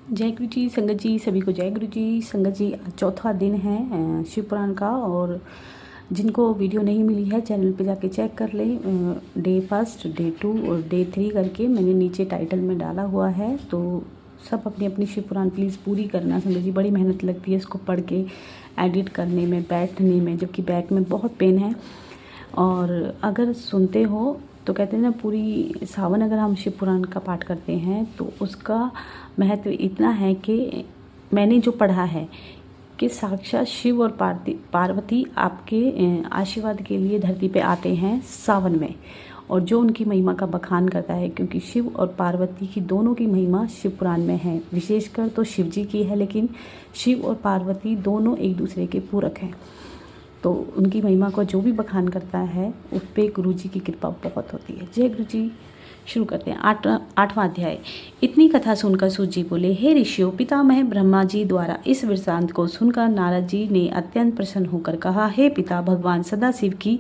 जय गुरु जी संगत जी, सभी को जय गुरु जी संगत जी। आज चौथा दिन है शिव पुराण का, और जिनको वीडियो नहीं मिली है चैनल पे जाके चेक कर लें। डे 1, डे 2 और डे 3 करके मैंने नीचे टाइटल में डाला हुआ है, तो सब अपनी अपनी शिव पुराण प्लीज़ पूरी करना संगत जी। बड़ी मेहनत लगती है इसको पढ़ के एडिट करने में, बैठने में, जबकि बैक में बहुत पेन है। और अगर सुनते हो तो कहते हैं ना, पूरी सावन अगर हम शिव पुराण का पाठ करते हैं तो उसका महत्व इतना है कि मैंने जो पढ़ा है कि साक्षात शिव और पार्वती आपके आशीर्वाद के लिए धरती पे आते हैं सावन में, और जो उनकी महिमा का बखान करता है, क्योंकि शिव और पार्वती की दोनों की महिमा शिव पुराण में है। विशेषकर तो शिव जी की है, लेकिन शिव और पार्वती दोनों एक दूसरे के पूरक हैं। तो उनकी महिमा को जो भी बखान करता है उस पर गुरु जी की कृपा बहुत होती है। जय गुरु जी। शुरू करते हैं। आठवां अध्याय। इतनी कथा सुनकर सूत जी बोले, हे ऋषियों, पितामह ब्रह्मा जी द्वारा इस वृत्तांत को सुनकर नारद जी ने अत्यंत प्रसन्न होकर कहा, हे पिता, भगवान सदाशिव की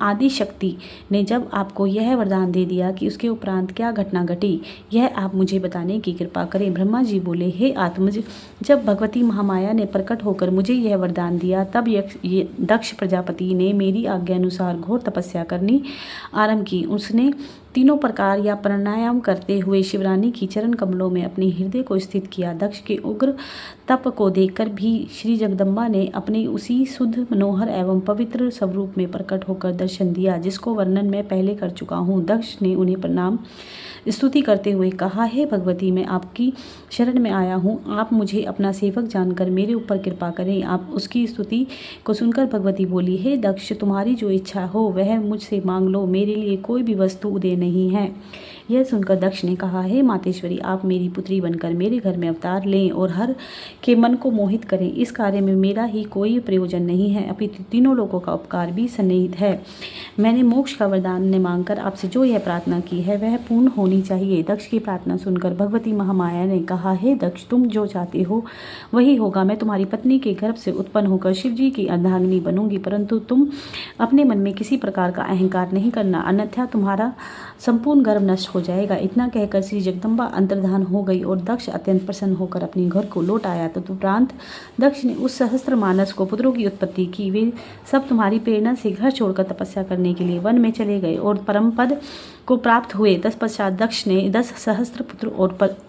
आदि शक्ति ने जब आपको यह वरदान दे दिया कि उसके उपरांत क्या घटना घटी, यह आप मुझे बताने की कृपा करें। ब्रह्मा जी बोले, हे आत्मज, जब भगवती महामाया ने प्रकट होकर मुझे यह वरदान दिया, तब ये दक्ष प्रजापति ने मेरी आज्ञा अनुसार घोर तपस्या करनी आरंभ की। उसने तीनों प्रकार या प्राणायाम करते हुए शिवरानी की चरण कमलों में अपने हृदय को स्थित किया। दक्ष के उग्र तप को देखकर भी श्री जगदम्बा ने अपने उसी शुद्ध, मनोहर एवं पवित्र स्वरूप में प्रकट होकर दर्शन दिया, जिसको वर्णन मैं पहले कर चुका हूँ। दक्ष ने उन्हें प्रणाम स्तुति करते हुए कहा, हे भगवती, मैं आपकी शरण में आया हूँ। आप मुझे अपना सेवक जानकर मेरे ऊपर कृपा करें। आप उसकी स्तुति को सुनकर भगवती बोली, हे दक्ष, तुम्हारी जो इच्छा हो वह मुझसे मांग लो, मेरे लिए कोई भी वस्तु उदय नहीं है। यह सुनकर दक्ष ने कहा, हे मातेश्वरी, आप मेरी पुत्री बनकर मेरे घर में अवतार लें और हर के मन को मोहित करें। इस कार्य में मेरा ही कोई प्रयोजन नहीं है, अपितु तीनों लोगों का उपकार भी सन्निहित है। मैंने मोक्ष का वरदान मांगकर आपसे जो यह प्रार्थना की है वह पूर्ण होनी चाहिए। दक्ष की प्रार्थना सुनकर भगवती महामाया ने कहा, हे दक्ष, तुम जो चाहते हो वही होगा। मैं तुम्हारी पत्नी के गर्भ से उत्पन्न होकर शिव जी की अर्धांगिनी बनूंगी, परंतु तुम अपने मन में किसी प्रकार का अहंकार नहीं करना, अन्यथा तुम्हारा संपूर्ण गर्भ नष्ट हो जाएगा। इतना कहकर श्री जगदम्बा अंतर्धान हो गई और दक्ष अत्यंत प्रसन्न होकर अपने घर को लौट आया। तदुपरांत दक्ष ने उस सहस्त्र मानस को पुत्रों की उत्पत्ति की। वे सब तुम्हारी प्रेरणा से घर छोड़कर तपस्या करने के लिए वन में चले गए और परम पद को प्राप्त हुए। तत्पश्चात दक्ष ने 10 सहस्त्र पुत्र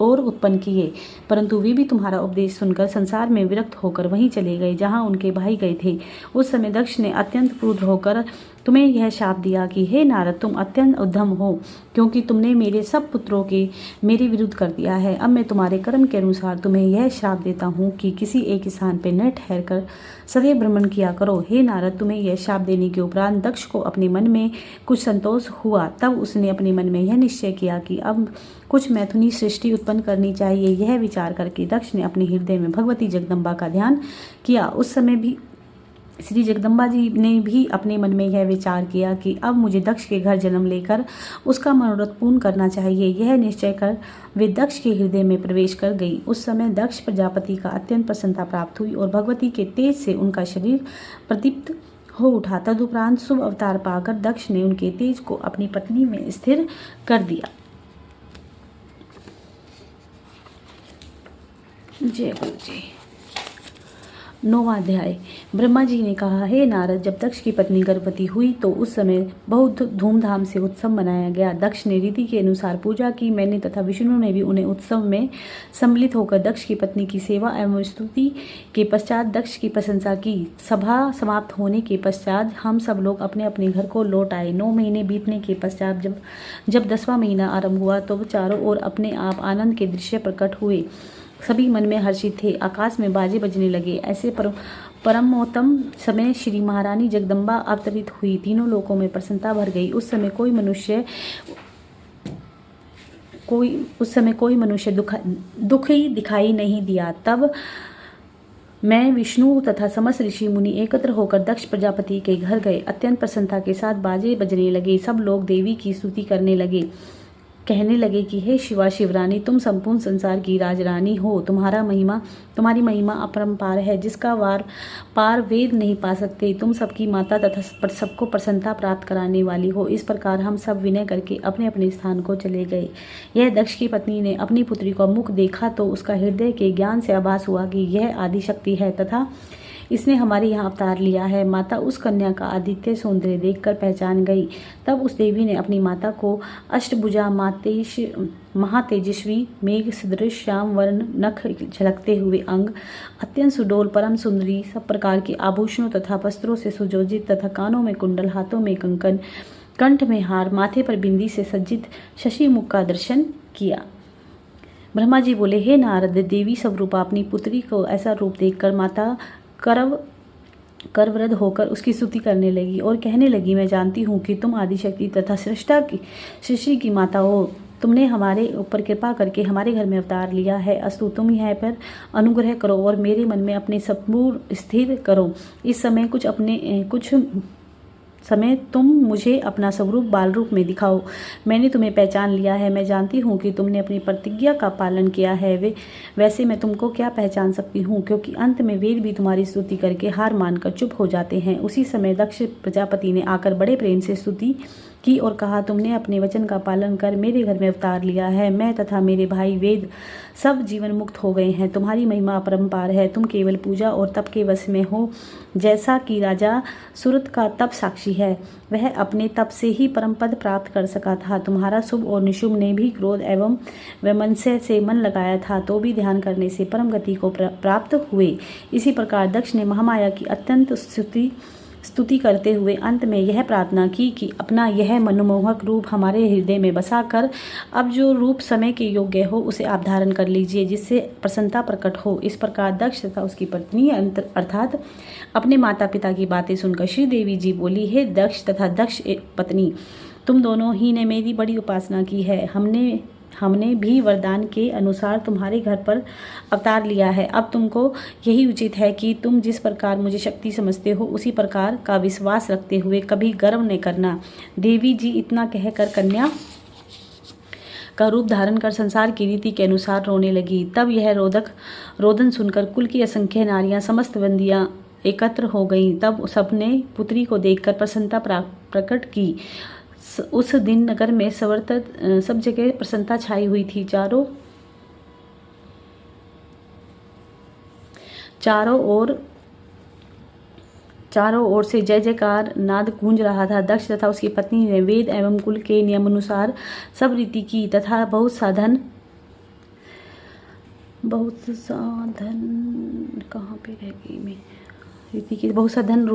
और उत्पन्न किए, परंतु वे भी तुम्हारा उपदेश सुनकर संसार में विरक्त होकर वहीं चले गए जहाँ उनके भाई गए थे। उस समय दक्ष ने अत्यंत क्रुद्ध होकर तुम्हें यह शाप दिया कि हे नारद, तुम अत्यंत उद्धम हो, क्योंकि तुमने मेरे सब पुत्रों के मेरे विरुद्ध कर दिया है। अब मैं तुम्हारे कर्म के अनुसार तुम्हें यह शाप देता हूँ कि किसी एक स्थान पर न ठहर कर सदैव भ्रमण किया करो। हे नारद, तुम्हें यह शाप देने के उपरांत दक्ष को अपने मन में कुछ संतोष हुआ। तब उसने अपने मन में यह निश्चय किया कि अब कुछ मैथुनी सृष्टि उत्पन्न करनी चाहिए। यह विचार करके दक्ष ने अपने हृदय में भगवती जगदम्बा का ध्यान किया। उस समय भी श्री जगदम्बा जी ने भी अपने मन में यह विचार किया कि अब मुझे दक्ष के घर जन्म लेकर उसका मनोरथ पूर्ण करना चाहिए। यह निश्चय कर वे दक्ष के हृदय में प्रवेश कर गई। उस समय दक्ष प्रजापति का अत्यंत प्रसन्नता प्राप्त हुई और भगवती के तेज से उनका शरीर प्रदीप्त हो उठा। तदुपरांत शुभ अवतार पाकर दक्ष ने उनके तेज को अपनी पत्नी में स्थिर कर दिया। जय गुरु जी। 9वां अध्याय। ब्रह्मा जी ने कहा, हे नारद, जब दक्ष की पत्नी गर्भवती हुई तो उस समय बहुत धूमधाम से उत्सव मनाया गया। दक्ष ने रीति के अनुसार पूजा की। मैंने तथा विष्णु ने भी उन्हें उत्सव में सम्मिलित होकर दक्ष की पत्नी की सेवा एवं स्तुति के पश्चात दक्ष की प्रशंसा की। सभा समाप्त होने के पश्चात हम सब लोग अपने अपने घर को लौट आए। 9 महीने बीतने के पश्चात जब 10वां महीना आरंभ हुआ तो चारों ओर अपने आप आनंद के दृश्य प्रकट हुए। सभी मन में हर्षित थे। आकाश में बाजे बजने लगे। ऐसे परमोत्तम समय श्री महारानी जगदम्बा अवतरित हुई। तीनों लोकों में प्रसन्नता भर गई। उस समय कोई मनुष्य दुखी दिखाई नहीं दिया। तब मैं, विष्णु तथा समस्त ऋषि मुनि एकत्र होकर दक्ष प्रजापति के घर गए। अत्यंत प्रसन्नता के साथ बाजे बजने लगे। सब लोग देवी की स्तुति करने लगे। कहने लगे कि हे शिवा शिवरानी, तुम संपूर्ण संसार की राजरानी हो। तुम्हारी महिमा अपरंपार है, जिसका पार वेद नहीं पा सकते। तुम सबकी माता तथा सबको प्रसन्नता प्राप्त कराने वाली हो। इस प्रकार हम सब विनय करके अपने अपने स्थान को चले गए। यह दक्ष की पत्नी ने अपनी पुत्री का मुख देखा तो उसका हृदय के ज्ञान से आभास हुआ कि यह आदिशक्ति है तथा इसने हमारे यहाँ अवतार लिया है। माता उस कन्या का आदित्य सौंदर्य देखकर पहचान गई। तब उस देवी ने अपनी माता को अष्टभुजा, महातेजस्वी, मेघ सदृश, श्याम वर्ण, नख झलकते हुए अंग, अत्यंत सुडोल, परम सुंदरी, सब प्रकार के आभूषणों तथा वस्त्रों से सुजोजित तथा कानों में कुंडल, हाथों में कंकन, कंठ में हार, माथे पर बिंदी से सज्जित शशि मुख का दर्शन किया। ब्रह्मा जी बोले, हे नारद, देवी स्वरूपा अपनी पुत्री को ऐसा रूप देखकर माता करवृद्ध होकर उसकी स्तुति करने लगी और कहने लगी, मैं जानती हूँ कि तुम आदिशक्ति तथा सृष्टि की माता हो। तुमने हमारे ऊपर कृपा करके हमारे घर में अवतार लिया है। अस्तु, तुम यहाँ पर अनुग्रह करो और मेरे मन में अपने सपूर्ण स्थिर करो। इस समय कुछ समय तुम मुझे अपना स्वरूप बाल रूप में दिखाओ। मैंने तुम्हें पहचान लिया है। मैं जानती हूँ कि तुमने अपनी प्रतिज्ञा का पालन किया है। वैसे मैं तुमको क्या पहचान सकती हूँ, क्योंकि अंत में वेद भी तुम्हारी स्तुति करके हार मानकर चुप हो जाते हैं। उसी समय दक्ष प्रजापति ने आकर बड़े प्रेम से स्तुति की और कहा, तुमने अपने वचन का पालन कर मेरे घर में अवतार लिया है। मैं तथा मेरे भाई वेद सब जीवन मुक्त हो गए हैं। तुम्हारी महिमा अपरंपार है। तुम केवल पूजा और तप के वश में हो। जैसा कि राजा सुरत का तप साक्षी है, वह अपने तप से ही परम पद प्राप्त कर सका था। तुम्हारा शुभ और निशुभ ने भी क्रोध एवं वैमनस्य से मन लगाया था, तो भी ध्यान करने से परम गति को प्राप्त हुए। इसी प्रकार दक्ष ने महामाया की अत्यंत स्तुति करते हुए अंत में यह प्रार्थना की कि अपना यह मनमोहक रूप हमारे हृदय में बसाकर अब जो रूप समय के योग्य हो उसे आप धारण कर लीजिए, जिससे प्रसन्नता प्रकट हो। इस प्रकार दक्ष तथा उसकी पत्नी अर्थात अपने माता पिता की बातें सुनकर श्री देवी जी बोली, हे दक्ष तथा दक्ष पत्नी, तुम दोनों ही ने मेरी बड़ी उपासना की है। हमने भी वरदान के अनुसार तुम्हारे घर पर अवतार लिया है। अब तुमको यही उचित है कि तुम जिस प्रकार मुझे शक्ति समझते हो उसी प्रकार का विश्वास रखते हुए कभी गर्व न करना। देवी जी इतना कहकर कन्या का रूप धारण कर संसार की रीति के अनुसार रोने लगी। तब यह रोदन सुनकर कुल की असंख्य नारियां समस्त बंदियां एकत्र हो गईं। तब सबने पुत्री को देखकर प्रसन्नता प्रकट की। उस दिन नगर में सब जगह प्रसन्नता छाई हुई थी। चारों ओर से जय जयकार नाद गूंज रहा था। दक्ष तथा उसकी पत्नी ने वेद एवं कुल के नियमानुसार सब रीति की तथा बहुत साधन कहाँ पे रह गई मैं रीति की बहुत सा धन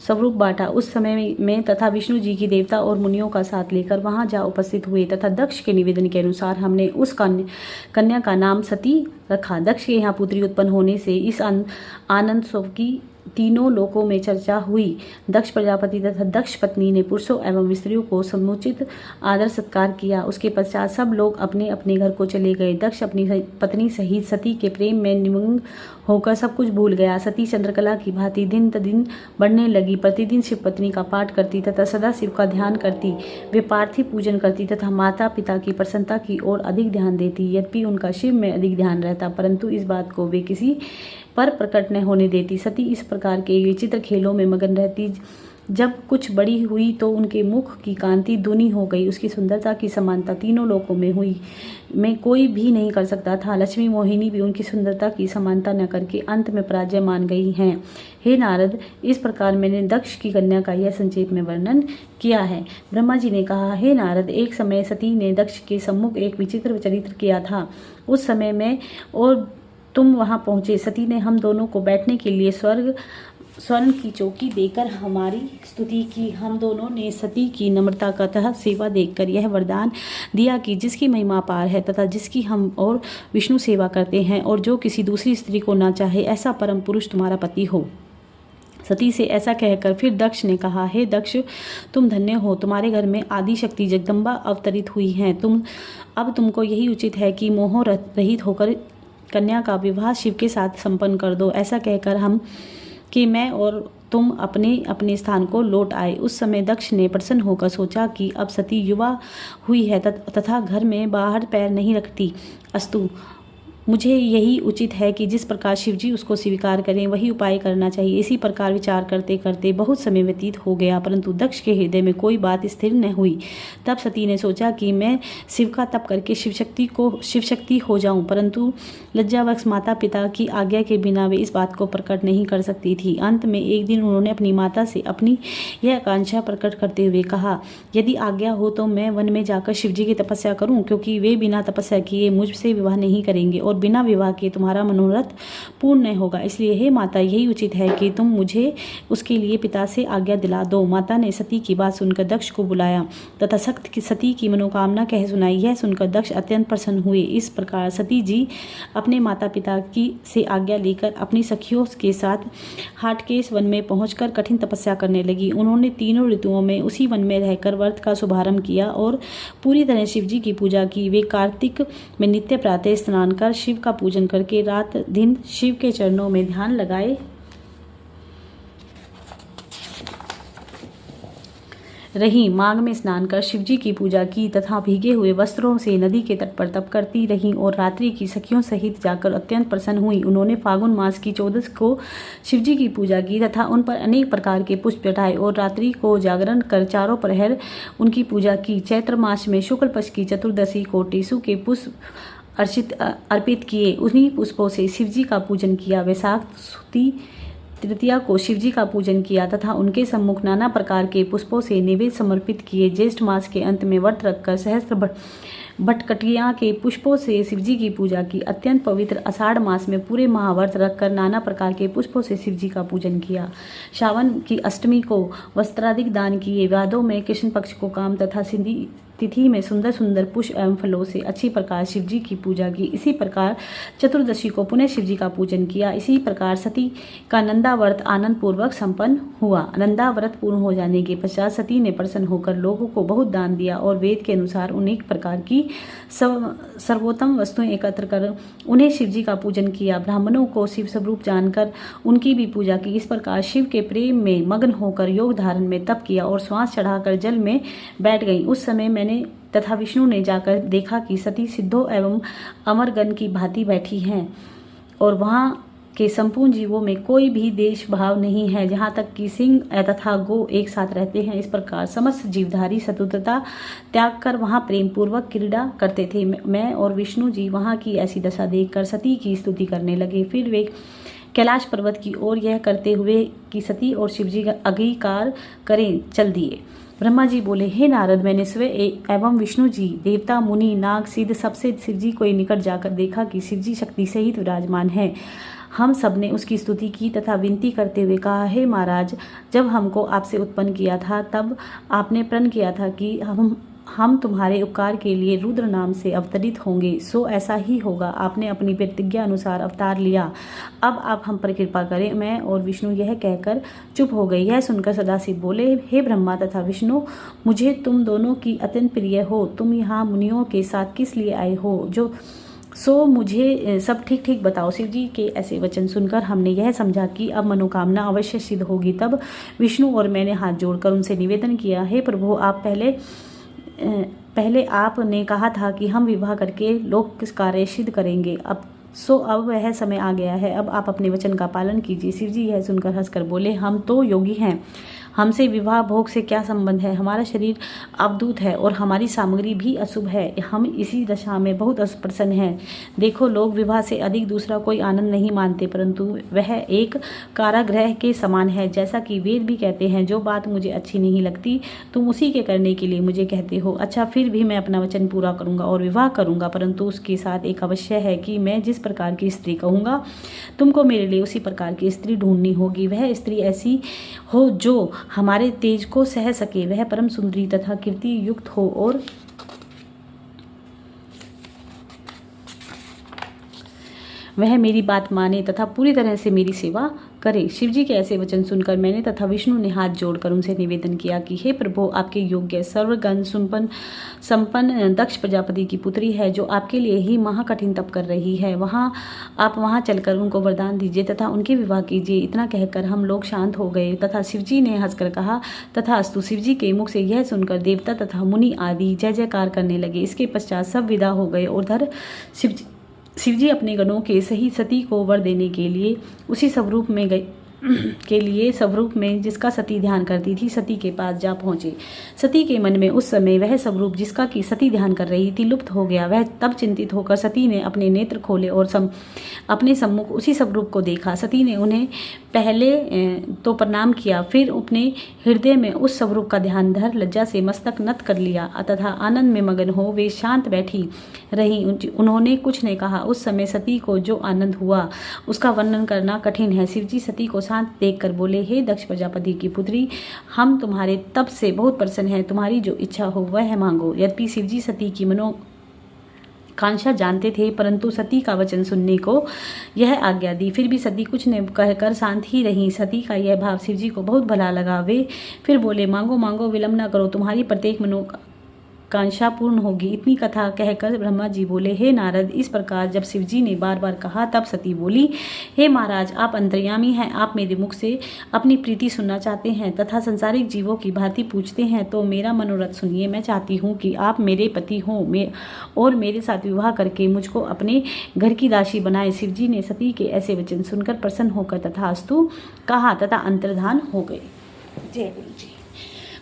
स्वरूप बांटा। उस समय में तथा विष्णु जी की देवता और मुनियों का साथ लेकर वहां जा उपस्थित हुए तथा दक्ष के निवेदन के अनुसार हमने उस कन्या का नाम सती रखा। दक्ष के यहाँ पुत्री उत्पन्न होने से इस आनंद उत्सव की तीनों लोकों में चर्चा हुई। दक्ष प्रजापति तथा दक्ष पत्नी ने पुरुषों एवं स्त्रियों को समुचित आदर सत्कार किया। उसके पश्चात सब लोग अपने अपने घर को चले गए। दक्ष अपनी पत्नी सहित सती के प्रेम में निमग्न होकर सब कुछ भूल गया। सती चंद्रकला की भांति दिन दिन बढ़ने लगी। प्रतिदिन शिव पत्नी का पाठ करती तथा सदा शिव का ध्यान करती। वे पार्थिव पूजन करती तथा माता पिता की प्रसन्नता की ओर अधिक ध्यान देती। यद्यपि उनका शिव में अधिक ध्यान रहता, परंतु इस बात को वे किसी पर प्रकट न होने देती। सती इस प्रकार के विचित्र खेलों में मगन रहती। जब कुछ बड़ी हुई तो उनके मुख की कांति दूनी हो गई। उसकी सुंदरता की समानता तीनों लोकों में कोई भी नहीं कर सकता था। लक्ष्मी मोहिनी भी उनकी सुंदरता की समानता न करके अंत में पराजय मान गई हैं। हे नारद, इस प्रकार मैंने दक्ष की कन्या का यह संक्षेप में वर्णन किया है। ब्रह्मा जी ने कहा, हे नारद, एक समय सती ने दक्ष के सम्मुख एक विचित्र चरित्र किया था। उस समय में और तुम वहां पहुंचे। सती ने हम दोनों को बैठने के लिए स्वर्ण की चौकी देकर हमारी स्तुति की। हम दोनों ने सती की नम्रता तथा सेवा देखकर यह वरदान दिया कि जिसकी महिमा अपार है तथा जिसकी हम और विष्णु सेवा करते हैं और जो किसी दूसरी स्त्री को ना चाहे, ऐसा परम पुरुष तुम्हारा पति हो। सती से ऐसा कहकर फिर दक्ष ने कहा, हे दक्ष, तुम धन्य हो। तुम्हारे घर में आदि शक्ति जगदम्बा अवतरित हुई हैं। अब तुमको यही उचित है कि मोह रहित होकर कन्या का विवाह शिव के साथ संपन्न कर दो। ऐसा कहकर मैं और तुम अपने अपने स्थान को लौट आए। उस समय दक्ष ने प्रसन्न होकर सोचा कि अब सती युवा हुई है तथा घर में बाहर पैर नहीं रखती, अस्तु मुझे यही उचित है कि जिस प्रकार शिवजी उसको स्वीकार करें वही उपाय करना चाहिए। इसी प्रकार विचार करते करते बहुत समय व्यतीत हो गया, परंतु दक्ष के हृदय में कोई बात स्थिर न हुई। तब सती ने सोचा कि मैं शिव का तप करके शिवशक्ति हो जाऊं, परंतु लज्जावश माता पिता की आज्ञा के बिना वे इस बात को प्रकट नहीं कर सकती थी। अंत में एक दिन उन्होंने अपनी माता से अपनी यह आकांक्षा प्रकट करते हुए कहा, यदि आज्ञा हो तो मैं वन में जाकर शिवजी की तपस्या करूं, क्योंकि वे बिना तपस्या किए मुझसे विवाह नहीं करेंगे और बिना विवाह के तुम्हारा मनोरथ पूर्ण नहीं होगा। इसलिए हे माता, यही उचित है कि तुम मुझे उसके लिए पिता से आज्ञा दिला दो। माता ने सती की बात सुनकर दक्ष को बुलाया तथा सती की मनोकामना कह सुनाई। यह सुनकर दक्ष अत्यंत प्रसन्न हुए। इस प्रकार सती जी अपने माता पिता की से आज्ञा लेकर अपनी सखियों के साथ हाटकेश वन में पहुंचकर कठिन तपस्या करने लगी। उन्होंने तीनों ऋतुओं में उसी वन में रहकर व्रत का शुभारंभ किया और पूरी तरह शिवजी की पूजा की। वे कार्तिक में नित्य प्रातः स्नान कर शिव का पूजन करके रात दिन शिव के चरणों में ध्यान लगाए रही। माघ में स्नान कर शिवजी की पूजा की तथा भीगे हुए वस्त्रों से नदी के तट पर तप करती रहीं और रात्रि की सखियों सहित जाकर अत्यंत प्रसन्न हुई। उन्होंने फागुन मास की 14 को शिवजी की पूजा की तथा उन पर अनेक प्रकार के पुष्प चढ़ाए और रात्रि को जागरण कर चारों प्रहर उनकी पूजा की। चैत्र मास में शुक्ल पक्ष की चतुर्दशी को टेसु के पुष्प अर्पित किए, उन्हीं पुष्पों से शिवजी का पूजन किया। वैशाख सुदी तृतीया को शिवजी का पूजन किया तथा उनके सम्मुख नाना प्रकार के पुष्पों से निवेद समर्पित किए। ज्येष्ठ मास के अंत में व्रत रखकर सहस्त्र भटकटिया के पुष्पों से शिवजी की पूजा की। अत्यंत पवित्र आषाढ़ मास में पूरे महाव्रत रखकर नाना प्रकार के पुष्पों से शिवजी का पूजन किया। श्रावण की अष्टमी को वस्त्राधिक दान किए। वादों में कृष्ण पक्ष को काम तथा सिंधी तिथि में सुंदर सुंदर पुष्प एवं फलों से अच्छी प्रकार शिवजी की पूजा की। इसी प्रकार चतुर्दशी को पुनः शिवजी का पूजन किया। इसी प्रकार सती का नंदा व्रत आनंद पूर्वक संपन्न हुआ। नंदा व्रत पूर्ण हो जाने के पश्चात सती ने प्रसन्न होकर लोगों को बहुत दान दिया और वेद के अनुसार अनेक प्रकार की सर्वोत्तम वस्तुएं एकत्र कर उन्हें शिवजी का पूजन किया। ब्राह्मणों को शिव स्वरूप जानकर उनकी भी पूजा की। इस प्रकार शिव के प्रेम में मग्न होकर योग धारण में तप किया और श्वास चढ़ाकर जल में बैठ गई। उस समय मैंने तथा विष्णु ने जाकर देखा कि सती सिद्धों एवं अमरगण की भांति बैठी हैं और वहाँ के संपूर्ण जीवों में कोई भी देश भाव नहीं है, जहाँ तक कि सिंह तथा गो एक साथ रहते हैं। इस प्रकार समस्त जीवधारी शत्रुता त्याग कर वहाँ प्रेम पूर्वक क्रीड़ा करते थे। मैं और विष्णु जी वहाँ की ऐसी दशा देखकर सती की स्तुति करने लगे। फिर वे कैलाश पर्वत की ओर यह करते हुए कि सती और शिवजी का अंगीकार करें चल दिए। ब्रह्मा जी बोले, हे नारद, मैंने स्वयं एवं विष्णु जी, देवता, मुनि, नाग, सिद्ध सबसे शिवजी को निकट जाकर देखा कि शिवजी शक्ति सहित विराजमान है। हम सब ने उसकी स्तुति की तथा विनती करते हुए कहा, हे महाराज, जब हमको आपसे उत्पन्न किया था तब आपने प्रण किया था कि हम तुम्हारे उपकार के लिए रुद्र नाम से अवतरित होंगे, सो ऐसा ही होगा। आपने अपनी प्रतिज्ञा अनुसार अवतार लिया। अब आप हम पर कृपा करें। मैं और विष्णु यह कहकर चुप हो गए। यह सुनकर सदाशिव बोले, हे ब्रह्मा तथा विष्णु, मुझे तुम दोनों की अत्यंत प्रिय हो। तुम यहाँ मुनियों के साथ किस लिए आए हो? सो मुझे सब ठीक ठीक बताओ। शिव जी के ऐसे वचन सुनकर हमने यह समझा कि अब मनोकामना अवश्य सिद्ध होगी। तब विष्णु और मैंने हाथ जोड़कर उनसे निवेदन किया, हे प्रभु, आप पहले आपने कहा था कि हम विवाह करके लोक कार्य सिद्ध करेंगे। अब वह समय आ गया है। अब आप अपने वचन का पालन कीजिए। शिवजी यह सुनकर हंसकर बोले, हम तो योगी हैं, हमसे विवाह भोग से क्या संबंध है? हमारा शरीर अवधूत है और हमारी सामग्री भी अशुभ है। हम इसी दशा में बहुत प्रसन्न हैं। देखो, लोग विवाह से अधिक दूसरा कोई आनंद नहीं मानते, परंतु वह एक कारागृह के समान है। जैसा कि वेद भी कहते हैं, जो बात मुझे अच्छी नहीं लगती तुम उसी के करने के लिए मुझे कहते हो। अच्छा, फिर भी मैं अपना वचन पूरा करूंगा और विवाह करूंगा, परंतु उसके साथ एक अवश्य है कि मैं जिस प्रकार की स्त्री कहूँगा तुमको मेरे लिए उसी प्रकार की स्त्री ढूंढनी होगी। वह स्त्री ऐसी हो जो हमारे तेज को सह सके, वह परम सुंदरी तथा कीर्ति युक्त हो और वह मेरी बात माने तथा पूरी तरह से मेरी सेवा करे। शिवजी के ऐसे वचन सुनकर मैंने तथा विष्णु ने हाथ जोड़कर उनसे निवेदन किया कि हे प्रभु, आपके योग्य सर्वगुण संपन्न दक्ष प्रजापति की पुत्री है, जो आपके लिए ही महाकठिन तप कर रही है। आप वहां चलकर उनको वरदान दीजिए तथा उनके विवाह कीजिए। इतना कहकर हम लोग शांत हो गए तथा शिवजी ने हंसकर कहा तथास्तु। शिवजी के मुख से यह सुनकर देवता तथा मुनि आदि जय जयकार करने लगे। इसके पश्चात सब विदा हो गए। उधर शिवजी अपने गणों के सही सती को वर देने के लिए उसी स्वरूप में गए स्वरूप में जिसका सती ध्यान करती थी, सती के पास जा पहुंचे। सती के मन में उस समय वह स्वरूप जिसका की सती ध्यान कर रही थी लुप्त हो गया। वह तब चिंतित होकर सती ने अपने नेत्र खोले और अपने सम्मुख उसी स्वरूप को देखा। सती ने उन्हें पहले तो प्रणाम किया, फिर अपने हृदय में उस स्वरूप का ध्यान धर लज्जा से मस्तक नत कर लिया तथा आनंद में मगन हो वे शांत बैठी रही। उन्होंने कुछ नहीं कहा। उस समय सती को जो आनंद हुआ उसका वर्णन करना कठिन है। शिवजी सती को शांत देखकर बोले, हे दक्ष प्रजापति की पुत्री, हम तुम्हारे तप से बहुत प्रसन्न हैं। तुम्हारी जो इच्छा हो वह मांगो। यद्यपि शिवजी सती की कांक्षा जानते थे, परंतु सती का वचन सुनने को यह आज्ञा दी। फिर भी सती कुछ न कहकर शांत ही रही। सती का यह भाव शिवजी को बहुत भला लगा। वे फिर बोले, मांगो मांगो, विलंब न करो, तुम्हारी प्रत्येक कांक्षा पूर्ण होगी। इतनी कथा कहकर ब्रह्मा जी बोले, हे नारद। इस प्रकार जब शिवजी ने बार बार कहा तब सती बोली, हे महाराज, आप अंतर्यामी हैं। आप मेरे मुख से अपनी प्रीति सुनना चाहते हैं तथा संसारिक जीवों की भांति पूछते हैं, तो मेरा मनोरथ सुनिए। मैं चाहती हूँ कि आप मेरे पति हों और मेरे साथ विवाह करके मुझको अपने घर की दासी बनाए। शिवजी ने सती के ऐसे वचन सुनकर प्रसन्न होकर तथास्तु कहा तथा अंतर्धान हो गए। जय गुरु जी।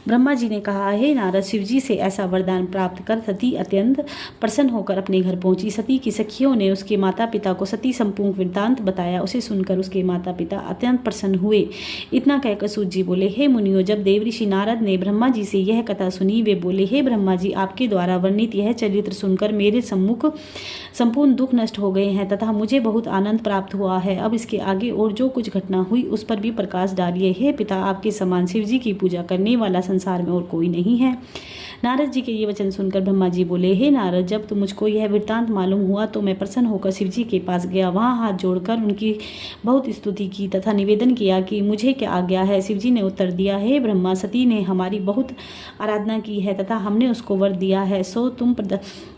ब्रह्मा जी ने कहा, हे नारद, शिवजी से ऐसा वरदान प्राप्त कर सती अत्यंत प्रसन्न होकर अपने घर पहुंची। सती की सखियों ने उसके माता पिता को सती संपूर्ण वृत्तांत बताया। उसे सुनकर उसके माता पिता अत्यंत प्रसन्न हुए। इतना कहकर सूत जी बोले, हे मुनियों, जब देवऋषि नारद ने ब्रह्मा जी से यह कथा सुनी, वे बोले, हे ब्रह्मा जी, आपके द्वारा वर्णित यह चरित्र सुनकर मेरे सम्मुख संपूर्ण दुख नष्ट हो गए हैं तथा मुझे बहुत आनंद प्राप्त हुआ है। अब इसके आगे और जो कुछ घटना हुई उस पर भी प्रकाश डालिए। हे पिता, आपके समान शिवजी की पूजा करने वाला संसार में और कोई नहीं है। नारद जी के ये वचन सुनकर ब्रह्मा जी बोले, हे नारद, जब तो मुझको यह वृत्तांत मालूम हुआ तो मैं प्रसन्न होकर शिवजी के पास गया। वहां हाथ जोड़कर उनकी बहुत स्तुति की तथा निवेदन किया कि मुझे क्या आज्ञा है। शिवजी ने उत्तर दिया, हे ब्रह्मा, सती ने हमारी बहुत आराधना की है तथा हमने उसको वर दिया है। सो तुम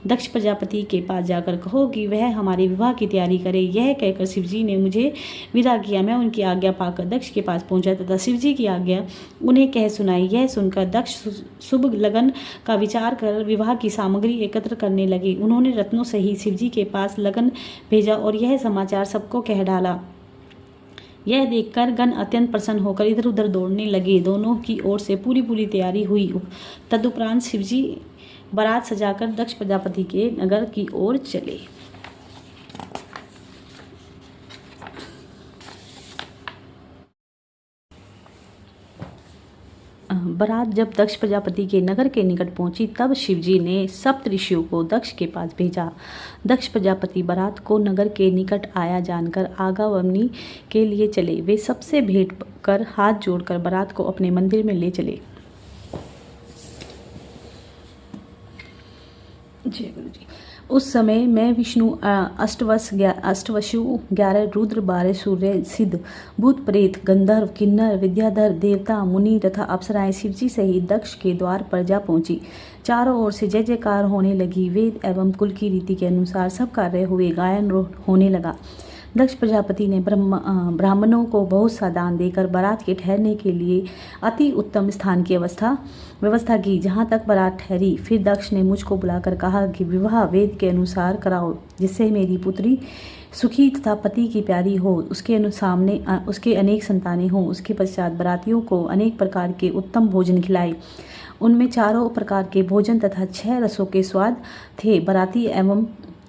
दक्ष प्रजापति के पास जाकर कहो कि वह हमारे विवाह की तैयारी करे। यह कहकर शिवजी ने मुझे विदा किया। मैं उनकी आज्ञा पाकर दक्ष के पास पहुंचा तथा शिवजी की आज्ञा उन्हें कह सुनाई। यह सुनकर दक्ष शुभ लगन का विचार कर विवाह की सामग्री एकत्र करने लगे। उन्होंने रत्नों सहित शिवजी के पास लगन भेजा और यह समाचार सबको कह डाला। यह देखकर गण अत्यंत प्रसन्न होकर इधर उधर दौड़ने लगे। दोनों की ओर से पूरी तैयारी हुई। तदुपरांत शिवजी बारात सजाकर दक्ष प्रजापति के नगर की ओर चले। बारात जब दक्ष प्रजापति के नगर के निकट पहुंची तब शिवजी ने सप्त ऋषियों को दक्ष के पास भेजा। दक्ष प्रजापति बारात को नगर के निकट आया जानकर आगमनी के लिए चले। वे सबसे भेंट कर हाथ जोड़कर बारात को अपने मंदिर में ले चले। जय गुरु जी। उस समय मैं विष्णु अष्टवसु 11 रुद्र 12 सूर्य सिद्ध भूत प्रेत गंधर्व किन्नर विद्याधर देवता मुनि तथा अप्सराएं शिवजी सहित दक्ष के द्वार पर जा पहुंची। चारों ओर से जय जयकार होने लगी। वेद एवं कुल की रीति के अनुसार सब कार्य हुए। गायन होने लगा। दक्ष प्रजापति ने ब्राह्मणों को बहुत सा दान देकर बारात के ठहरने के लिए अति उत्तम स्थान की व्यवस्था की, जहाँ तक बारात ठहरी। फिर दक्ष ने मुझको बुलाकर कहा कि विवाह वेद के अनुसार कराओ, जिससे मेरी पुत्री सुखी तथा पति की प्यारी हो, उसके अनेक संतानें हों। उसके पश्चात बारातियों को अनेक प्रकार के उत्तम भोजन खिलाए। उनमें 4 प्रकार के भोजन तथा 6 रसों के स्वाद थे। बाराती एवं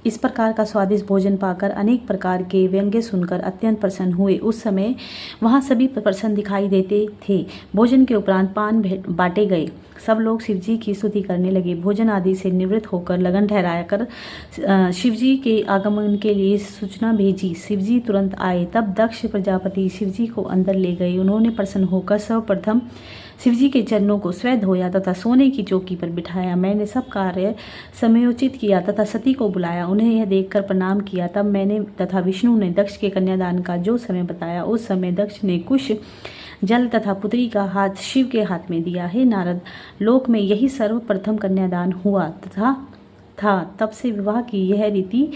इस प्रकार का स्वादिष्ट भोजन पाकर अनेक प्रकार के व्यंग्य सुनकर अत्यंत प्रसन्न हुए। उस समय वहाँ सभी प्रसन्न दिखाई देते थे। भोजन के उपरांत पान बांटे गए। सब लोग शिवजी की स्तुति करने लगे। भोजन आदि से निवृत्त होकर लगन ठहराया कर शिवजी के आगमन के लिए सूचना भेजी। शिवजी तुरंत आए। तब दक्ष प्रजापति शिवजी को अंदर ले गए। उन्होंने प्रसन्न होकर सर्वप्रथम शिवजी के चरणों को स्वयं धोया तथा सोने की चौकी पर बिठाया। मैंने सब कार्य समयोचित किया तथा सती को बुलाया, उन्हें यह देखकर प्रणाम किया। तब मैंने तथा विष्णु ने दक्ष के कन्यादान का जो समय बताया, उस समय दक्ष ने कुश जल तथा पुत्री का हाथ शिव के हाथ में दिया। हे नारद, लोक में यही सर्वप्रथम कन्यादान हुआ था। तब से विवाह की यह रीति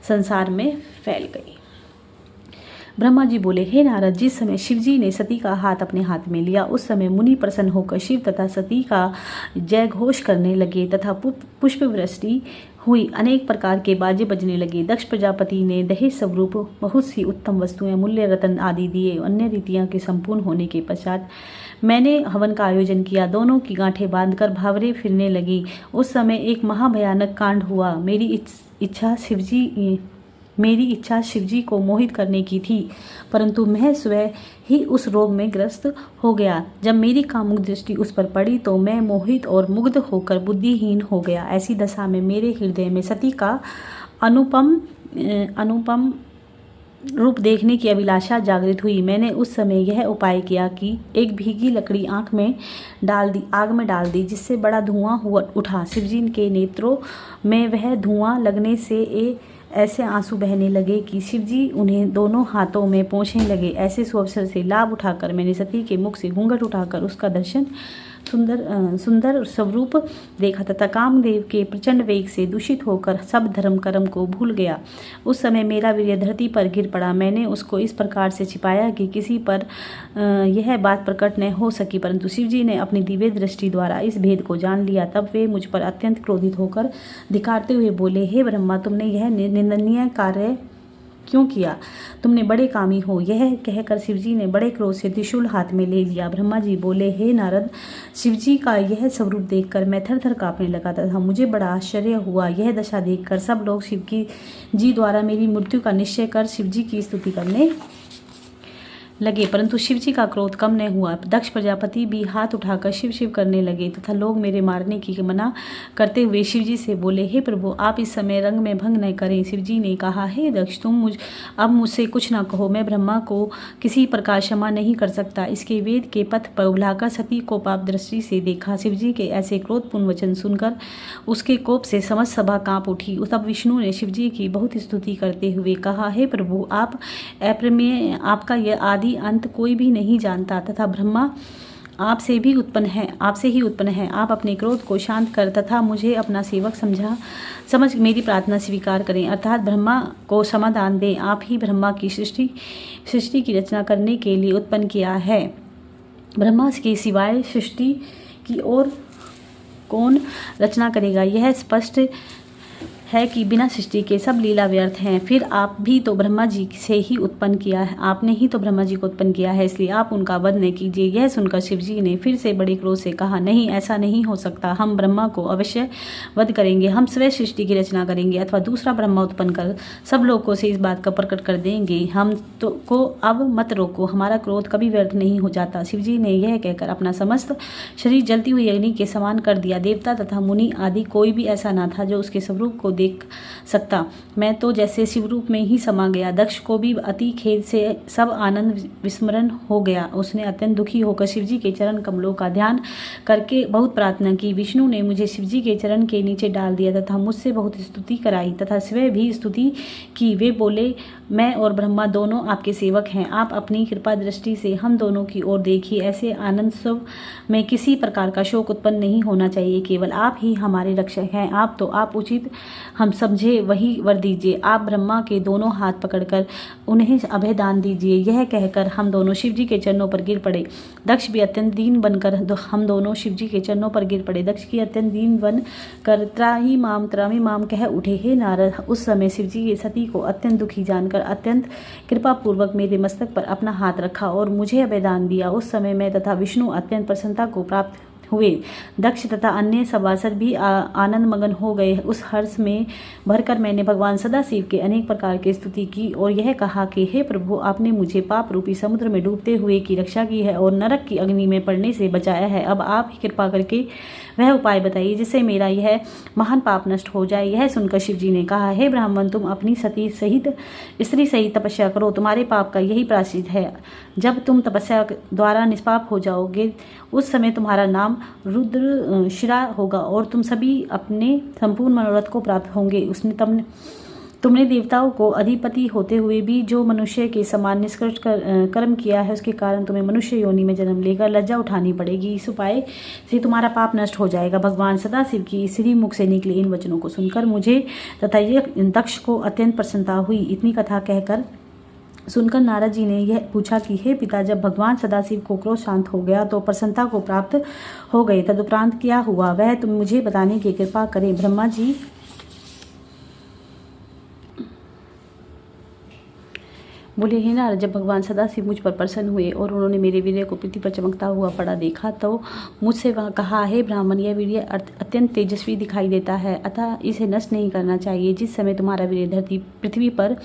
संसार में फैल गई। ब्रह्मा जी बोले, हे नारद, जिस समय शिवजी ने सती का हाथ अपने हाथ में लिया, उस समय मुनि प्रसन्न होकर शिव तथा सती का जय घोष करने लगे तथा पुष्प वृष्टि हुई। अनेक प्रकार के बाजे बजने लगे। दक्ष प्रजापति ने दहेज स्वरूप बहुत सी उत्तम वस्तुएं, मूल्य रत्न आदि दिए। अन्य रीतियां के संपूर्ण होने के पश्चात मैंने हवन का आयोजन किया। दोनों की गांठें बांधकर भावरे फिरने लगी। उस समय एक महाभयानक कांड हुआ। मेरी इच्छा शिवजी को मोहित करने की थी, परंतु मैं स्वयं ही उस रोग में ग्रस्त हो गया। जब मेरी कामुक दृष्टि उस पर पड़ी तो मैं मोहित और मुग्ध होकर बुद्धिहीन हो गया। ऐसी दशा में मेरे हृदय में सती का अनुपम रूप देखने की अभिलाषा जागृत हुई। मैंने उस समय यह उपाय किया कि एक भीगी लकड़ी आग में डाल दी, जिससे बड़ा धुआं उठा। शिवजी के नेत्रों में वह धुआं लगने से ऐसे आंसू बहने लगे कि शिवजी उन्हें दोनों हाथों में पोंछने लगे। ऐसे सुअवसर से लाभ उठाकर मैंने सती के मुख से घूंघट उठाकर उसका दर्शन सुंदर स्वरूप देखा तथा कामदेव के प्रचंड वेग से दूषित होकर सब धर्म कर्म को भूल गया। उस समय मेरा वीर्य धरती पर गिर पड़ा। मैंने उसको इस प्रकार से छिपाया कि किसी पर यह बात प्रकट न हो सकी, परंतु शिवजी ने अपनी दिव्य दृष्टि द्वारा इस भेद को जान लिया। तब वे मुझ पर अत्यंत क्रोधित होकर धिक्कारते हुए बोले, हे ब्रह्मा, तुमने यह निंदनीय कार्य क्यों किया? तुमने बड़े कामी हो। यह कहकर शिवजी ने बड़े क्रोध से त्रिशूल हाथ में ले लिया। ब्रह्मा जी बोले, हे नारद, शिवजी का यह स्वरूप देखकर मैं थर-थर कांपने लगा तथा मुझे बड़ा आश्चर्य हुआ। यह दशा देखकर सब लोग शिवजी द्वारा मेरी मृत्यु का निश्चय कर शिवजी की स्तुति करने लगे, परंतु शिवजी का क्रोध कम न हुआ। दक्ष प्रजापति भी हाथ उठाकर शिव शिव करने लगे तथा लोग मेरे मारने की मना करते हुए शिवजी से बोले, हे प्रभु, आप इस समय रंग में भंग न करें। शिवजी ने कहा, हे दक्ष, तुम अब मुझसे कुछ न कहो। मैं ब्रह्मा को किसी प्रकार क्षमा नहीं कर सकता। इसके वेद के पथ पर बुलाकर सती को पाप दृष्टि से देखा। शिवजी के ऐसे क्रोधपूर्ण वचन सुनकर उसके कोप से समस्त सभा कांप उठी। तब विष्णु ने शिवजी की बहुत स्तुति करते हुए कहा, हे प्रभु, आप अप्रमेय, आपका यह आदि अंत कोई भी नहीं जानता तथा ब्रह्मा आपसे ही उत्पन्न है। आप अपने क्रोध को शांत कर तथा मुझे अपना सेवक समझ मेरी प्रार्थना स्वीकार करें, अर्थात ब्रह्मा को समाधान दें। आप ही ब्रह्मा की सृष्टि की रचना करने के लिए उत्पन्न किया है। ब्रह्मा के सिवाय सृष्टि की और कौन रचना करेगा? यह स्पष्ट है कि बिना सृष्टि के सब लीला व्यर्थ हैं। फिर आप भी तो ब्रह्मा जी से ही उत्पन्न किया है, आपने ही तो ब्रह्मा जी को उत्पन्न किया है, इसलिए आप उनका वध न कीजिए। यह सुनकर शिवजी ने फिर से बड़े क्रोध से कहा, नहीं, ऐसा नहीं हो सकता। हम ब्रह्मा को अवश्य वध करेंगे। हम स्वयं सृष्टि की रचना करेंगे अथवा दूसरा ब्रह्मा उत्पन्न कर सब लोगों से इस बात का प्रकट कर देंगे। हम तो को अब मत रोको, हमारा क्रोध कभी व्यर्थ नहीं हो जाता। शिवजी ने यह कहकर अपना समस्त शरीर जलती हुई अग्नि के समान कर दिया। देवता तथा मुनि आदि कोई भी ऐसा न था जो उसके स्वरूप को देख सकता। मैं तो जैसे शिवरूप में ही समा गया। दक्ष को भी अति खेद से सब आनंद विस्मरण हो गया। उसने अत्यंत दुखी होकर शिवजी के चरण कमलों का ध्यान करके बहुत प्रार्थना की। विष्णु ने मुझे शिवजी के चरण के नीचे डाल दिया तथा मुझसे बहुत स्तुति कराई तथा स्वयं भी स्तुति की। वे बोले, मैं और ब्रह्मा दोनों आपके सेवक हैं। आप अपनी कृपा दृष्टि से हम दोनों की ओर देखिए। ऐसे आनंद सब में किसी प्रकार का शोक उत्पन्न नहीं होना चाहिए। केवल आप ही हमारे रक्षक हैं। आप उचित हम समझे वही वर दीजिए। आप ब्रह्मा के दोनों हाथ पकड़कर उन्हें अभय दान दीजिए। यह कहकर हम दोनों शिवजी के चरणों पर गिर पड़े। दक्ष भी अत्यंत दीन बनकर हम दोनों शिवजी के चरणों पर गिर पड़े। दक्ष की अत्यंत दीन बनकर त्राही माम कह उठे, हे नारद। उस समय शिवजी के सती को अत्यंत दुखी जानकर अत्यंत कृपा पूर्वक मेरे मस्तक पर अपना हाथ रखा और मुझे अभय दान दिया। उस समय मैं तथा विष्णु अत्यंत प्रसन्नता को प्राप्त हुए। दक्ष तथा अन्य सभासद भी आनंद मगन हो गए। उस हर्ष में भरकर मैंने भगवान सदाशिव के अनेक प्रकार की स्तुति की और यह कहा कि हे प्रभु, आपने मुझे पाप रूपी समुद्र में डूबते हुए की रक्षा की है और नरक की अग्नि में पड़ने से बचाया है। अब आप ही कृपा करके वह उपाय बताइए जिससे मेरा यह महान पाप नष्ट हो जाए। यह सुनकर शिव जी ने कहा, हे ब्राह्मण, तुम अपनी सती सहित स्त्री सहित तपस्या करो, तुम्हारे पाप का यही प्रायश्चित है। जब तुम तपस्या द्वारा निष्पाप हो जाओगे उस समय तुम्हारा नाम रुद्र शिरा होगा और तुम सभी अपने संपूर्ण मनोरथ को प्राप्त होंगे। उसने तुमने देवताओं को अधिपति होते हुए भी जो मनुष्य के समान निष्कृष्ट कर्म किया है उसके कारण तुम्हें मनुष्य योनि में जन्म लेकर लज्जा उठानी पड़ेगी। इस उपाय से तुम्हारा पाप नष्ट हो जाएगा। भगवान सदाशिव की श्री मुख से निकले इन वचनों को सुनकर मुझे तथा दक्ष को अत्यंत प्रसन्नता हुई। इतनी कथा कहकर सुनकर नारद जी ने यह पूछा कि हे पिता, जब भगवान सदाशिव को क्रोध शांत हो गया तो प्रसन्नता को प्राप्त हो गए, तदुपरांत क्या हुआ वह तुम मुझे बताने की कृपा करें। ब्रह्मा जी बोले, हे नारद, जब भगवान सदाशिव मुझ पर प्रसन्न हुए और उन्होंने मेरे वीर्य को पृथ्वी पर चमकता हुआ पड़ा देखा तो मुझसे वह कहा, हे ब्राह्मण, यह वीर्य अत्यंत तेजस्वी दिखाई देता है, अतः इसे नष्ट नहीं करना चाहिए। जिस समय तुम्हारा वीर्य धरती पृथ्वी पर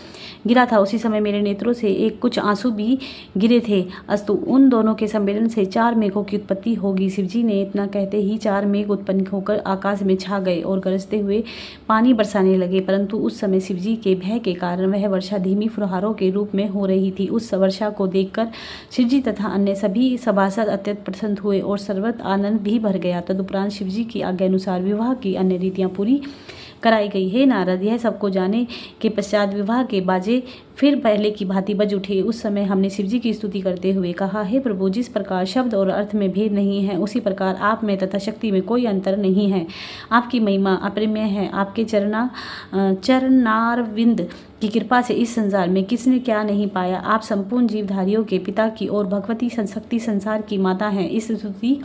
गिरा था उसी समय मेरे नेत्रों से एक कुछ आंसू भी गिरे थे। अस्तु, उन दोनों के सम्मेलन से 4 मेघों की उत्पत्ति होगी। शिवजी ने इतना कहते ही 4 मेघ उत्पन्न होकर आकाश में छा गए और गरजते हुए पानी बरसाने लगे, परंतु उस समय शिवजी के भय के कारण वह वर्षा धीमी फुहारों के रूप में हो रही थी। उस वर्षा को देखकर शिवजी तथा अन्य सभी सभासद अत्यंत प्रसन्न हुए और सर्वत्र आनंद भी भर गया। तदुपरांत शिवजी की आज्ञा अनुसार विवाह की अन्य रीतियां पूरी कराई गई। हे नारद, यह सबको जाने के पश्चात विवाह के बाजे फिर पहले की भांति बज उठे। उस समय हमने शिवजी की स्तुति करते हुए कहा, हे प्रभु, जिस प्रकार शब्द और अर्थ में भेद नहीं है उसी प्रकार आप में तथा शक्ति में कोई अंतर नहीं है। आपकी महिमा अपरिमेय है। आपके चरणारविंद की कृपा से इस संसार में किसने क्या नहीं पाया। आप संपूर्ण जीवधारियों के पिता की और भगवती शक्ति संसार की माता हैं। इस स्तुति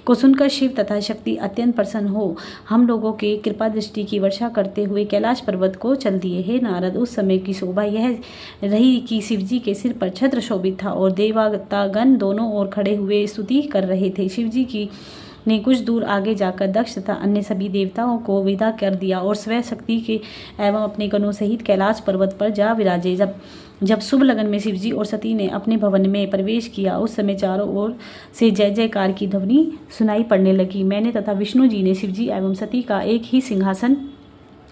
को सुनकर शिव तथा शक्ति अत्यंत प्रसन्न हो हम लोगों के कृपा दृष्टि की वर्षा करते हुए कैलाश पर्वत को चल दिए। हे नारद, उस समय की शोभा यह रही कि शिवजी के सिर पर छत्र शोभित था और देवतागण दोनों ओर खड़े हुए स्तुति कर रहे थे। शिवजी की ने कुछ दूर आगे जाकर दक्ष तथा अन्य सभी देवताओं को विदा कर दिया और स्वयं शक्ति के एवं अपने गणों सहित कैलाश पर्वत पर जा विराजे। जब शुभ लगन में शिवजी और सती ने अपने भवन में प्रवेश किया उस समय चारों ओर से जय जयकार की ध्वनि सुनाई पड़ने लगी। मैंने तथा विष्णु जी ने शिवजी एवं सती का एक ही सिंहासन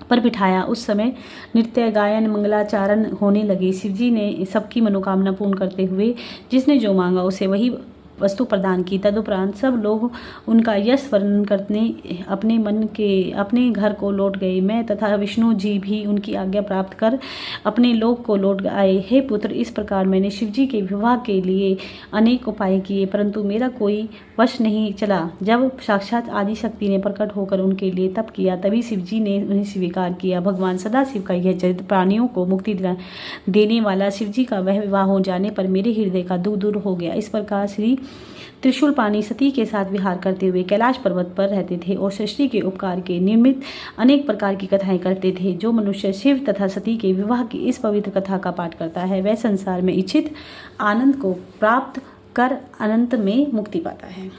पर बिठाया। उस समय नृत्य गायन मंगलाचारण होने लगे। शिवजी ने सबकी मनोकामना पूर्ण करते हुए जिसने जो मांगा उसे वही वस्तु प्रदान की। तदुपरांत सब लोग उनका यश वर्णन करने अपने घर को लौट गए। मैं तथा विष्णु जी भी उनकी आज्ञा प्राप्त कर अपने लोक को लौट आए। हे पुत्र, इस प्रकार मैंने शिवजी के विवाह के लिए अनेक उपाय किए परंतु मेरा कोई वश नहीं चला। जब साक्षात आदि शक्ति ने प्रकट होकर उनके लिए तप किया तभी शिवजी ने उन्हें स्वीकार किया। भगवान सदाशिव का यह चरित्र प्राणियों को मुक्ति देने वाला शिवजी का वह विवाह हो जाने पर मेरे हृदय का दुख दूर हो गया। इस प्रकार श्री त्रिशूल पानी सती के साथ विहार करते हुए कैलाश पर्वत पर रहते थे और सृष्टि के उपकार के निमित्त अनेक प्रकार की कथाएं करते थे। जो मनुष्य शिव तथा सती के विवाह की इस पवित्र कथा का पाठ करता है वह संसार में इच्छित आनंद को प्राप्त कर अनंत में मुक्ति पाता है।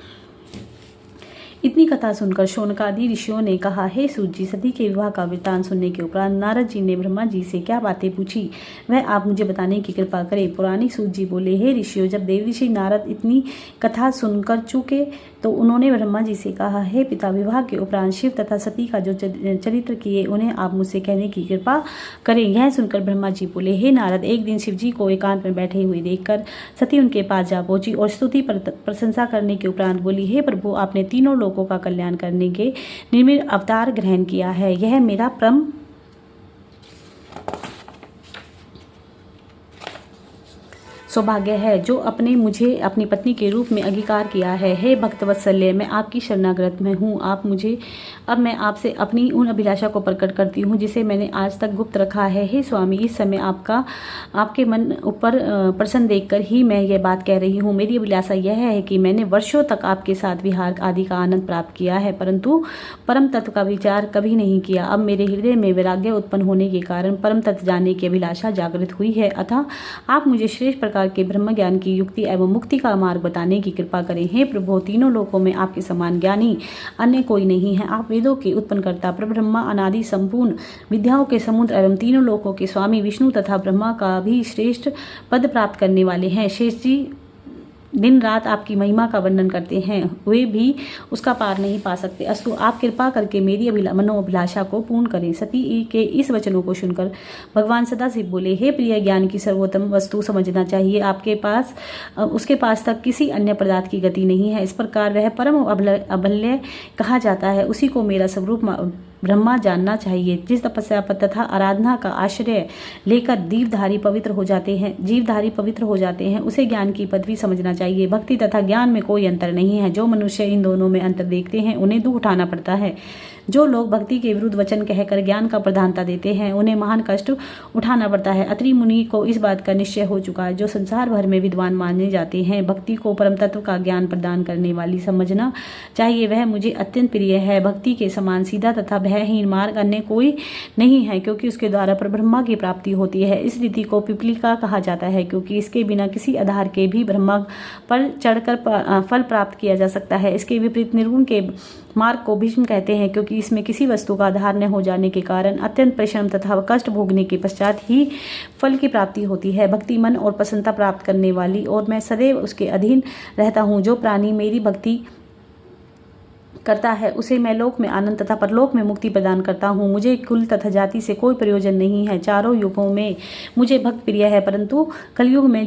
इतनी कथा सुनकर शौनकादि ऋषियों ने कहा, हे सूत जी, सती के विवाह का वृत्तांत सुनने के उपरांत नारद जी ने ब्रह्मा जी से क्या बातें पूछी वह आप मुझे बताने की कृपा करें। पुरानी सूत जी बोले, हे ऋषियों, जब देवऋषि नारद इतनी कथा सुनकर चुके तो उन्होंने ब्रह्मा जी से कहा, हे पिता, विवाह के उपरांत शिव तथा सती का जो चरित्र किए उन्हें आप मुझसे कहने की कृपा करें। यह सुनकर ब्रह्मा जी बोले, हे नारद, एक दिन शिव जी को एकांत में बैठे हुए देखकर सती उनके पास जा पहुंची और स्तुति प्रशंसा करने के उपरांत बोली, हे प्रभु, आपने तीनों लोगों का कल्याण करने के निर्मल अवतार ग्रहण किया है। यह मेरा परम सौभाग्य है जो अपने मुझे अपनी पत्नी के रूप में अंगीकार किया है। हे भक्तवत्सल्य, मैं आपकी शरणागत में हूँ। अब मैं आपसे अपनी उन अभिलाषा को प्रकट करती हूँ जिसे मैंने आज तक गुप्त रखा है। हे स्वामी, इस समय आपके मन ऊपर प्रसन्न देखकर ही मैं यह बात कह रही हूँ। मेरी अभिलाषा यह है कि मैंने वर्षों तक आपके साथ विहार आदि का आनंद प्राप्त किया है परंतु परम तत्व का विचार कभी नहीं किया। अब मेरे हृदय में वैराग्य उत्पन्न होने के कारण परम तत्व जानने की अभिलाषा जागृत हुई है। अतः आप मुझे श्रेष्ठ प्रकार प्रकार के ब्रह्म ज्ञान की युक्ति एवं मुक्ति का मार्ग बताने की कृपा करें। हे प्रभु, तीनों लोकों में आपके समान ज्ञानी अन्य कोई नहीं है। आप वेदों के उत्पन्नकर्ता परब्रह्मा, अनादि संपूर्ण विद्याओं के समुद्र एवं तीनों लोकों के स्वामी विष्णु तथा ब्रह्मा का भी श्रेष्ठ पद प्राप्त करने वाले हैं। शेष जी दिन रात आपकी महिमा का वर्णन करते हैं, वे भी उसका पार नहीं पा सकते। अस्तु, आप कृपा करके मेरी मनोअभिलाषा को पूर्ण करें। सती के इस वचनों को सुनकर भगवान सदाशिव बोले, हे प्रिय, ज्ञान की सर्वोत्तम वस्तु समझना चाहिए। आपके पास उसके पास तक किसी अन्य पदार्थ की गति नहीं है। इस प्रकार वह परम अभल्य कहा जाता है। उसी को मेरा स्वरूप ब्रह्मा जानना चाहिए। जिस तपस्या तथा आराधना का आश्रय लेकर जीवधारी पवित्र हो जाते हैं, उसे ज्ञान की पदवी समझना चाहिए। भक्ति तथा ज्ञान में कोई अंतर नहीं है। जो मनुष्य इन दोनों में अंतर देखते हैं, उन्हें दुख उठाना पड़ता है। जो लोग भक्ति के विरुद्ध वचन कहकर ज्ञान का प्रधानता देते हैं, उन्हें महान कष्ट उठाना पड़ता है। अत्रि मुनि को इस बात का निश्चय हो चुका है, जो संसार भर में विद्वान माने जाते हैं। भक्ति को परम तत्व का ज्ञान प्रदान करने वाली समझना चाहिए। वह मुझे अत्यंत प्रिय है। भक्ति के समान सीधा तथा भयहीन मार्ग अन्य कोई नहीं है, क्योंकि उसके द्वारा परब्रह्मा की प्राप्ति होती है। इस रीति को पिपलिका कहा जाता है, क्योंकि इसके बिना किसी आधार के भी ब्रह्मा पर चढ़कर फल प्राप्त किया जा सकता है। इसके विपरीत निर्गुण के मार्ग को भीष्म कहते हैं, क्योंकि इसमें किसी वस्तु का आधार न हो जाने के कारण अत्यंत परिश्रम तथा कष्ट भोगने के पश्चात ही फल की प्राप्ति होती है। भक्ति मन और प्रसन्नता प्राप्त करने वाली, और मैं सदैव उसके अधीन रहता हूँ। जो प्राणी मेरी भक्ति करता है, उसे मैं लोक में आनंद तथा परलोक में मुक्ति प्रदान करता हूँ। मुझे कुल तथा जाति से कोई प्रयोजन नहीं है। चारों युगों में मुझे भक्त प्रिय है, परंतु कलयुग में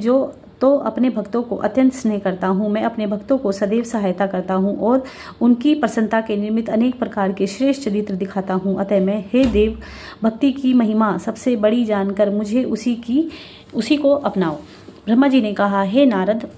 तो अपने भक्तों को अत्यंत स्नेह करता हूँ। मैं अपने भक्तों को सदैव सहायता करता हूँ और उनकी प्रसन्नता के निमित्त अनेक प्रकार के श्रेष्ठ चरित्र दिखाता हूँ। अतः मैं, हे देव, भक्ति की महिमा सबसे बड़ी जानकर मुझे उसी को अपनाओ। ब्रह्मा जी ने कहा, हे नारद,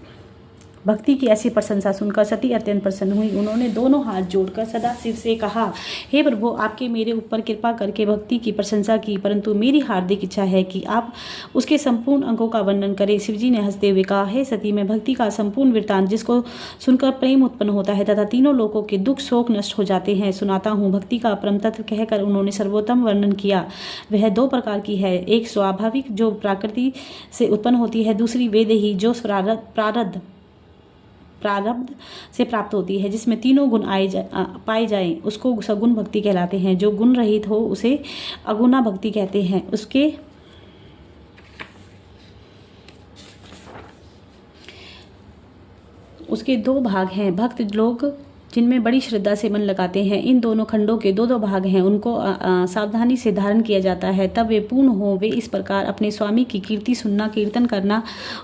भक्ति की ऐसी प्रशंसा सुनकर सती अत्यंत प्रसन्न हुई। उन्होंने दोनों हाथ जोड़कर सदाशिव से कहा, हे प्रभु, आपके मेरे ऊपर कृपा करके भक्ति की प्रशंसा की, परंतु मेरी हार्दिक इच्छा है कि आप उसके संपूर्ण अंगों का वर्णन करें। शिवजी ने हंसते हुए कहा, हे सती, मैं भक्ति का संपूर्ण वृत्तांत, जिसको सुनकर प्रेम उत्पन्न होता है तथा तीनों लोगों के दुख शोक नष्ट हो जाते हैं, सुनाता हूँ। भक्ति का परम तत्व कहकर उन्होंने सर्वोत्तम वर्णन किया। वह दो प्रकार की है, एक स्वाभाविक जो प्रकृति से उत्पन्न होती है, दूसरी वेदेही जो प्रारब्ध से प्राप्त होती है, जिसमें तीनों गुण पाए जाएं, उसको सगुण भक्ति कहलाते हैं। जो गुण रहित हो उसे अगुणा भक्ति कहते हैं। उसके दो भाग हैं। भक्त लोग जिनमें बड़ी श्रद्धा से मन लगाते हैं, इन दोनों खंडों के दो भाग हैं। उनको सावधानी से धारण किया जाता है, तब वे पूर्ण हो। वे इस प्रकार अपने स्वामी की कीर्ति सुनना, कीर्तन करना,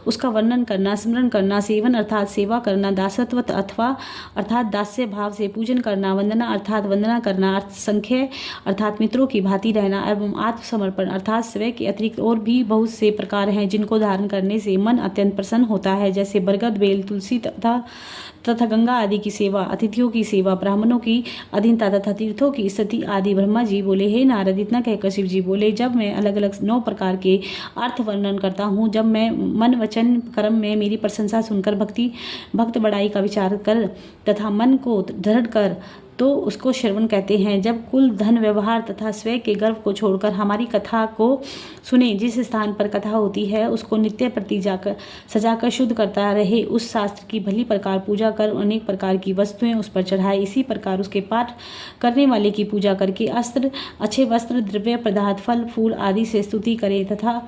उसका वर्णन करना, स्मरण करना, सेवन अर्थात सेवा करना, दासत्व अर्थात दास्य भाव से पूजन करना, वंदना अर्थात वंदना करना, संख्य अर्थात मित्रों की भांति रहना, एवं आत्मसमर्पण अर्थात स्वयं के अतिरिक्त और भी बहुत से प्रकार हैं, जिनको धारण करने से मन अत्यंत प्रसन्न होता है। जैसे बरगद, बेल, तुलसी तथा गंगा आदि की सेवा, अतिथियों की सेवा, ब्राह्मणों की अधीनता तथा तीर्थों की स्तुति आदि। ब्रह्मा जी बोले, हे नारद, इतना कहकर शिव जी बोले, जब मैं अलग अलग 9 प्रकार के अर्थ वर्णन करता हूँ, जब मैं मन वचन कर्म में मेरी प्रशंसा सुनकर भक्त बड़ाई का विचार कर तथा मन को दृढ़ कर, तो उसको श्रवण कहते हैं। जब कुल धन व्यवहार तथा स्वयं के गर्व को छोड़कर हमारी कथा को सुने, जिस स्थान पर कथा होती है उसको नित्य प्रति सजाकर शुद्ध करता रहे, उस शास्त्र की भली प्रकार पूजा कर अनेक प्रकार की वस्तुएं उस पर चढ़ाए। इसी प्रकार उसके पाठ करने वाले की पूजा करके अच्छे वस्त्र, द्रव्य पदार्थ, फल फूल आदि से स्तुति करे तथा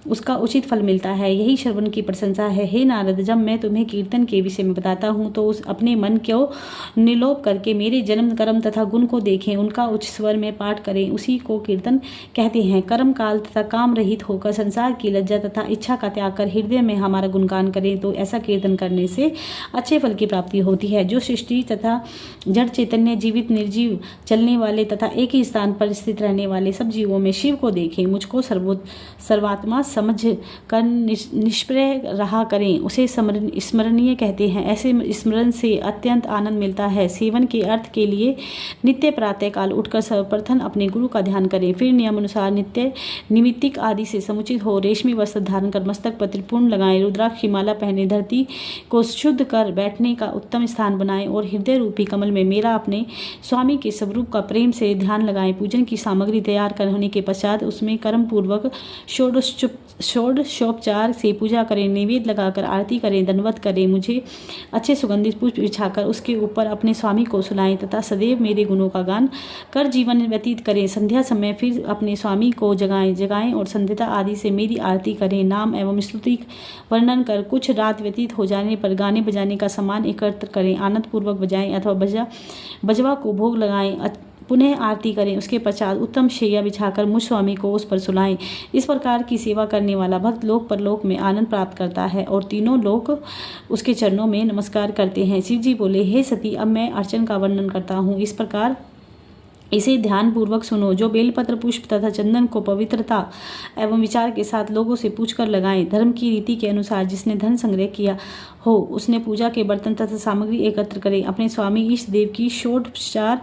उसका उचित फल मिलता है। यही श्रवण की प्रशंसा है। हे नारद, जब मैं तुम्हें कीर्तन के विषय में बताता हूँ, तो उस अपने मन को निलोप करके मेरे जन्म कर्म तथा गुण को देखें, उनका उच्च स्वर में पाठ करें, उसी को कीर्तन कहते हैं। कर्म काल तथा काम रहित होकर संसार की लज्जा तथा इच्छा का त्याग कर हृदय में हमारा गुणगान करें, तो ऐसा कीर्तन करने से अच्छे फल की प्राप्ति होती है। जो सृष्टि तथा जड़ चैतन्य, जीवित निर्जीव, चलने वाले तथा एक ही स्थान पर स्थित रहने वाले सब जीवों में शिव को देखें, मुझको सर्वात्मा समझ कर निष्प्रय रहा करें, उसे स्मरणीय कहते हैं। ऐसे स्मरण से अत्यंत आनंद मिलता है। सेवन के अर्थ के लिए नित्य प्रातः काल उठकर सर्वप्रथम अपने गुरु का ध्यान करें, फिर नियम अनुसार नित्य निमित्तिक आदि से समुचित हो रेशमी वस्त्र धारण कर मस्तक पर त्रिपुंड लगाएं, रुद्राक्ष की माला पहने, धरती को शुद्ध कर बैठने का उत्तम स्थान बनाएं और हृदय रूपी कमल में मेरा अपने स्वामी के स्वरूप का प्रेम से ध्यान लगाएं। पूजन की सामग्री तैयार होने के पश्चात उसमें कर्म पूर्वक षोडशोपचार षोडशोपचार से पूजा करें, नैवेद्य लगाकर आरती करें, दंडवत करें, मुझे अच्छे सुगंधित पुष्प बिछाकर उसके ऊपर अपने स्वामी को सुलाएं तथा सदैव मेरे गुणों का गान कर जीवन व्यतीत करें। संध्या समय फिर अपने स्वामी को जगाएं और संध्या आदि से मेरी आरती करें। नाम एवं स्तुति वर्णन कर कुछ रात व्यतीत हो जाने पर गाने बजाने का सामान एकत्र करें, आनंद पूर्वक बजाएं अथवा बजवा को भोग लगाएं, पुनः आरती करें। उसके पश्चात उत्तम शैया बिछाकर मुझ स्वामी को उस पर सुलाएं। इस प्रकार की सेवा करने वाला भक्त लोक परलोक में आनंद प्राप्त करता है और तीनों लोक उसके चरणों में नमस्कार करते हैं। शिव जी बोले, हे सती, अब मैं अर्चन का वर्णन करता हूँ, इस प्रकार इसे ध्यान पूर्वक सुनो। जो बेलपत्र, पुष्प तथा चंदन को पवित्रता एवं विचार के साथ लोगों से पूछकर लगाएं। धर्म की रीति के अनुसार जिसने धन संग्रह किया हो उसने पूजा के बर्तन तथा सामग्री एकत्र करें। अपने स्वामी ईष्ट देव की षोडशोपचार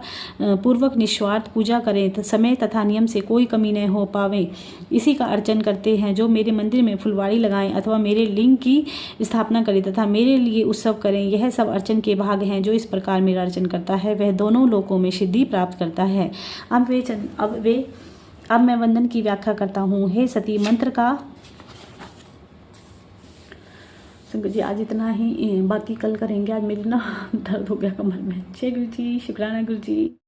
पूर्वक निस्वार्थ पूजा करें। समय तथा नियम से कोई कमी न हो पावे, इसी का अर्चन करते हैं। जो मेरे मंदिर में फुलवाड़ी लगाएं अथवा मेरे लिंग की स्थापना करें तथा मेरे लिए उत्सव करें, यह सब अर्चन के भाग हैं। जो इस प्रकार मेरा अर्चन करता है वह दोनों लोकों में सिद्धि प्राप्त करता है। अब मैं वंदन की व्याख्या करता हूँ। हे सती, मंत्र का संग जी आज इतना ही, बाकी कल करेंगे। आज मेरी ना दर्द हो गया कमर में। जय गुरु जी, शुक्राना गुरु जी।